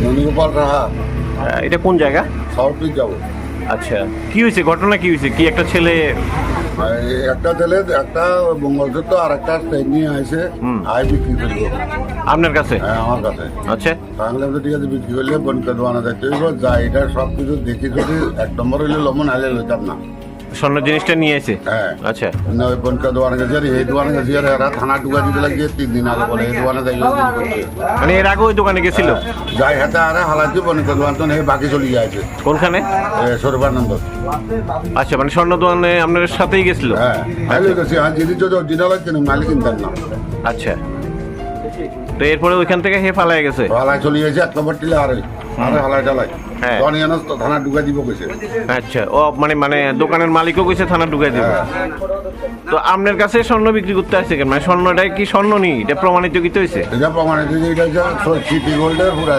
নন্দগোপাল রাহা এটা কোন জায়গা? সাউথ যাবো। আচ্ছা, কি হয়েছে, ঘটনা কি হয়েছে? কি একটা ছেলে একটা ছেলে একটা মঙ্গলসূত্র আর একটা চেন নিয়ে আসে আয় বিক্রি করবো আপনার কাছে? হ্যাঁ আমার কাছে। আচ্ছা, তাহলে তো ঠিক আছে বিক্রি করলে বনকে দোয়ানা দেখতে হইব যা এটা সব কিছু দেখি যদি 1 নম্বর হইলে লমন আইলে লইতাম না। স্বর্ণ জিনিসটা নিয়ে এসে? হ্যাঁ আচ্ছা, ওই বনকে দোয়ানা গেছে আর এই দোয়ানা গেছে আর এরা থানা ঢুকা দিতে লাগিয়ে 3 দিন আগে বলে এই দোয়ানা যাই মানে এর আগে ওই দোকানে গেছিল? যাই হাতে আরে হালাচ্ছি বনকে দোয়ান তো নেই বাকি চলে গিয়েছে। কোনখানে? সর্বানন্দ। আচ্ছা, মানে স্বর্ণ দোকানে আপনার সাথেই গেছিল? হ্যাঁ আইলে গেছি আর জিনিস যদি অরিজিনাল আছে না মালিক কিনতেন না। আচ্ছা, তো এরপরে ওইখান থেকে হে পালাই গেছে? হালায় চলে গেছে 1 নম্বর টিলে আরে হালায় টালায় হ্যাঁ। থানা ঢুকা দিব গেছে। আচ্ছা, ও মানে মানে দোকানের মালিকও কইছে থানা ঢুকাই দেবে। তো আপনার কাছে স্বর্ণ বিক্রি করতে আসছে কেন? মানে স্বর্ণটাই কি স্বর্ণ নি? এটা প্রমাণিত কি হয়েছে? এটা প্রমাণিত যে এটা সিটি গোল্ডের পুরা